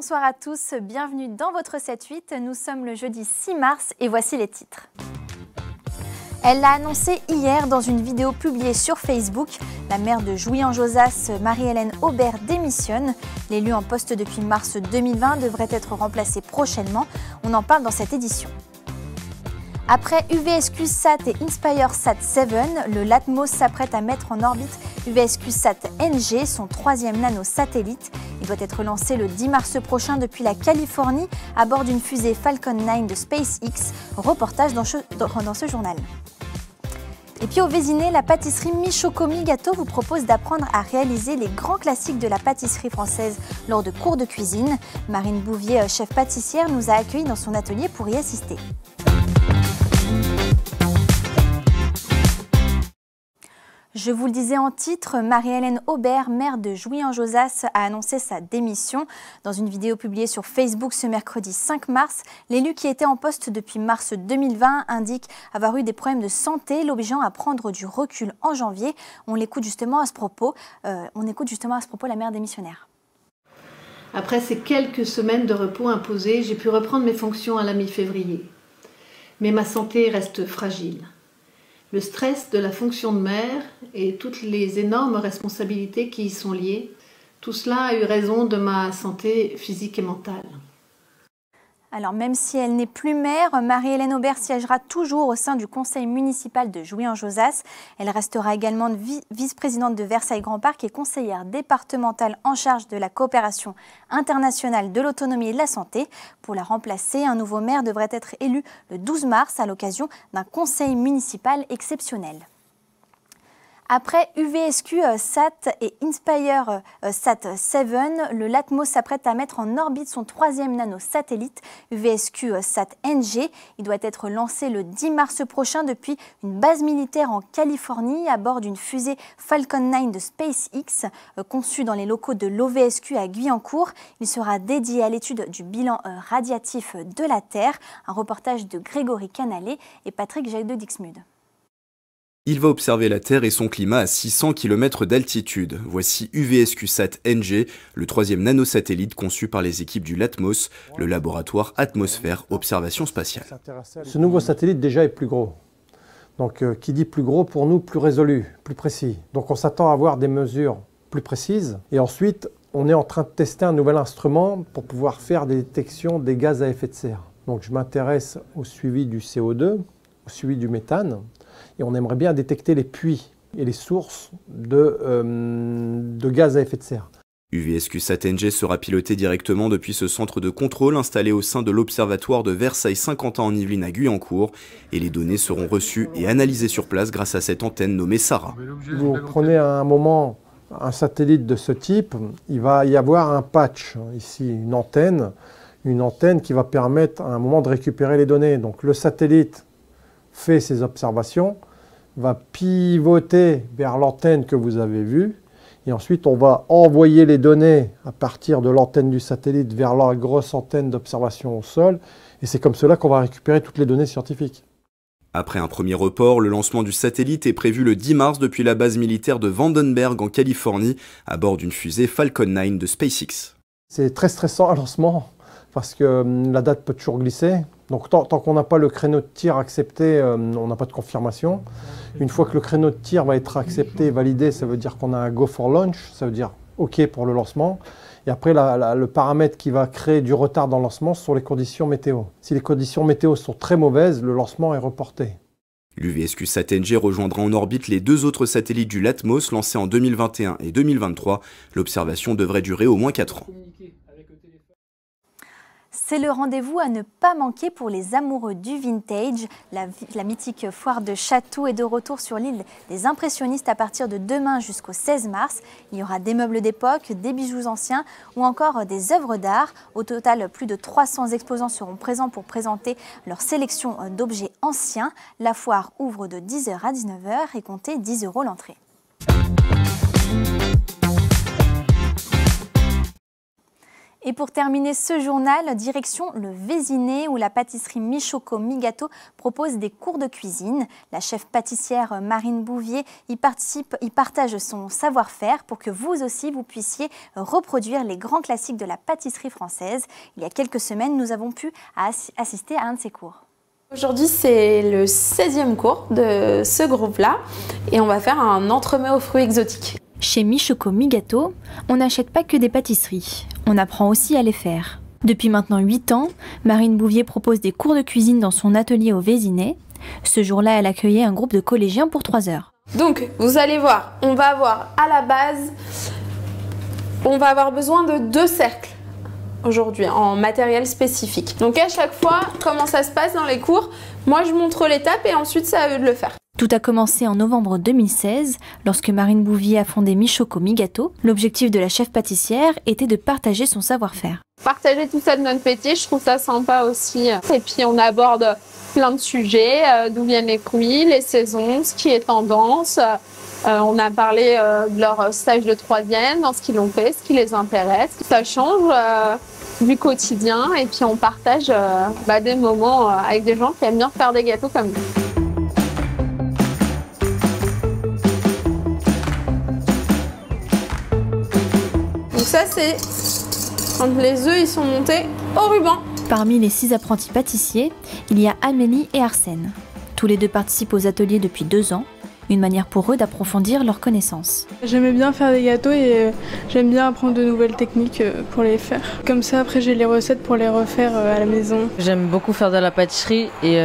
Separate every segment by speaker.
Speaker 1: Bonsoir à tous, bienvenue dans votre 7-8. Nous sommes le jeudi 6 mars et voici les titres. Elle l'a annoncé hier dans une vidéo publiée sur Facebook. La maire de Jouy-en-Josas, Marie-Hélène Aubert, démissionne. L'élu en poste depuis mars 2020 devrait être remplacé prochainement. On en parle dans cette édition. Après UVSQ-SAT et InspireSat-7, le Latmos s'apprête à mettre en orbite UVSQ-SAT-NG, son troisième nanosatellite. Il doit être lancé le 10 mars prochain depuis la Californie à bord d'une fusée Falcon 9 de SpaceX. Reportage dans ce journal. Et puis au Vésinet, la pâtisserie Michocomi Gâteau vous propose d'apprendre à réaliser les grands classiques de la pâtisserie française lors de cours de cuisine. Marine Bouvier, chef pâtissière, nous a accueillis dans son atelier pour y assister. Je vous le disais en titre, Marie-Hélène Aubert, maire de Jouy-en-Josas, a annoncé sa démission. Dans une vidéo publiée sur Facebook ce mercredi 5 mars, l'élu qui était en poste depuis mars 2020 indique avoir eu des problèmes de santé, l'obligeant à prendre du recul en janvier. On l'écoute justement à ce propos. La maire démissionnaire.
Speaker 2: Après ces quelques semaines de repos imposés, j'ai pu reprendre mes fonctions à la mi-février. Mais ma santé reste fragile. Le stress de la fonction de maire et toutes les énormes responsabilités qui y sont liées, tout cela a eu raison de ma santé physique et mentale.
Speaker 1: Alors même si elle n'est plus maire, Marie-Hélène Aubert siégera toujours au sein du conseil municipal de Jouy-en-Josas. Elle restera également vice-présidente de Versailles Grand Parc et conseillère départementale en charge de la coopération internationale de l'autonomie et de la santé. Pour la remplacer, un nouveau maire devrait être élu le 12 mars à l'occasion d'un conseil municipal exceptionnel. Après UVSQ-SAT et InspireSat-7, le Latmos s'apprête à mettre en orbite son troisième nanosatellite, UVSQ-SAT-NG. Il doit être lancé le 10 mars prochain depuis une base militaire en Californie à bord d'une fusée Falcon 9 de SpaceX, conçue dans les locaux de l'OVSQ à Guyancourt. Il sera dédié à l'étude du bilan radiatif de la Terre. Un reportage de Grégory Canalet et Patrick Jacques de Dixmude.
Speaker 3: Il va observer la Terre et son climat à 600 km d'altitude. Voici UVSQ-SAT-NG, le troisième nanosatellite conçu par les équipes du Latmos, le laboratoire Atmosphère Observation Spatiale.
Speaker 4: Ce nouveau satellite déjà est plus gros. Donc qui dit plus gros, pour nous plus résolu, plus précis. Donc on s'attend à avoir des mesures plus précises. Et ensuite, on est en train de tester un nouvel instrument pour pouvoir faire des détections des gaz à effet de serre. Donc je m'intéresse au suivi du CO2, au suivi du méthane. Et on aimerait bien détecter les puits et les sources de gaz à effet de serre.
Speaker 3: UVSQ-SAT-NG sera piloté directement depuis ce centre de contrôle installé au sein de l'observatoire de Versailles-Saint-Quentin en Yvelines à Guyancourt. Et les données seront reçues et analysées sur place grâce à cette antenne nommée Sarah.
Speaker 4: Vous prenez à un moment un satellite de ce type, il va y avoir un patch, ici une antenne qui va permettre à un moment de récupérer les données. Donc le satellite fait ses observations, va pivoter vers l'antenne que vous avez vue, et ensuite on va envoyer les données à partir de l'antenne du satellite vers la grosse antenne d'observation au sol, et c'est comme cela qu'on va récupérer toutes les données scientifiques.
Speaker 3: Après un premier report, le lancement du satellite est prévu le 10 mars depuis la base militaire de Vandenberg en Californie, à bord d'une fusée Falcon 9 de SpaceX.
Speaker 4: C'est très stressant un lancement, parce que la date peut toujours glisser. Donc tant qu'on n'a pas le créneau de tir accepté, on n'a pas de confirmation. Une fois que le créneau de tir va être accepté et validé, ça veut dire qu'on a un go for launch, ça veut dire OK pour le lancement. Et après, le paramètre qui va créer du retard dans le lancement, ce sont les conditions météo. Si les conditions météo sont très mauvaises, le lancement est reporté.
Speaker 3: L'UVSQ-SAT-NG rejoindra en orbite les deux autres satellites du Latmos lancés en 2021 et 2023. L'observation devrait durer au moins 4 ans.
Speaker 1: C'est le rendez-vous à ne pas manquer pour les amoureux du vintage. La mythique foire de Chatou est de retour sur l'île des impressionnistes à partir de demain jusqu'au 16 mars. Il y aura des meubles d'époque, des bijoux anciens ou encore des œuvres d'art. Au total, plus de 300 exposants seront présents pour présenter leur sélection d'objets anciens. La foire ouvre de 10h à 19h et comptez 10 € l'entrée. Et pour terminer ce journal, direction le Vésinet où la pâtisserie Michoco Mi-Gâteaux propose des cours de cuisine. La chef pâtissière Marine Bouvier y partage son savoir-faire pour que vous aussi vous puissiez reproduire les grands classiques de la pâtisserie française. Il y a quelques semaines, nous avons pu assister à un de ces cours.
Speaker 5: Aujourd'hui, c'est le 16e cours de ce groupe-là et on va faire un entremets aux fruits exotiques.
Speaker 1: Chez Michoco Mi-Gâteaux, on n'achète pas que des pâtisseries, on apprend aussi à les faire. Depuis maintenant 8 ans, Marine Bouvier propose des cours de cuisine dans son atelier au Vésinet. Ce jour-là, elle accueillait un groupe de collégiens pour 3 heures.
Speaker 5: Donc, vous allez voir, on va avoir à la base, on va avoir besoin de 2 cercles aujourd'hui en matériel spécifique. Donc à chaque fois, comment ça se passe dans les cours, moi je montre l'étape et ensuite c'est à eux de le faire.
Speaker 1: Tout a commencé en novembre 2016, lorsque Marine Bouvier a fondé Michoco Mi-Gâteaux. L'objectif de la chef pâtissière était de partager son savoir-faire.
Speaker 5: Partager tout ça de notre métier, je trouve ça sympa aussi. Et puis on aborde plein de sujets, d'où viennent les fruits, les saisons, ce qui est tendance. On a parlé de leur stage de 3e, dans ce qu'ils ont fait, ce qui les intéresse. Ça change du quotidien et puis on partage des moments avec des gens qui aiment bien faire des gâteaux comme nous. Donc ça c'est quand les œufs ils sont montés au ruban.
Speaker 1: Parmi les 6 apprentis pâtissiers, il y a Amélie et Arsène. Tous les deux participent aux ateliers depuis 2 ans, une manière pour eux d'approfondir leurs connaissances.
Speaker 6: J'aimais bien faire des gâteaux et j'aime bien apprendre de nouvelles techniques pour les faire. Comme ça après j'ai les recettes pour les refaire à la maison.
Speaker 7: J'aime beaucoup faire de la pâtisserie et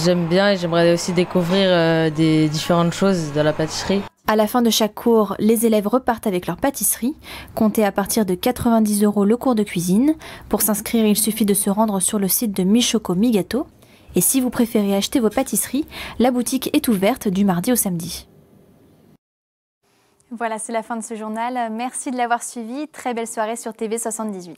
Speaker 7: j'aime bien et j'aimerais aussi découvrir des différentes choses de la pâtisserie.
Speaker 1: À la fin de chaque cours, les élèves repartent avec leur pâtisserie, comptée à partir de 90 € le cours de cuisine. Pour s'inscrire, il suffit de se rendre sur le site de Michoco Mi-Gâteaux. Et si vous préférez acheter vos pâtisseries, la boutique est ouverte du mardi au samedi. Voilà, c'est la fin de ce journal. Merci de l'avoir suivi. Très belle soirée sur TV78.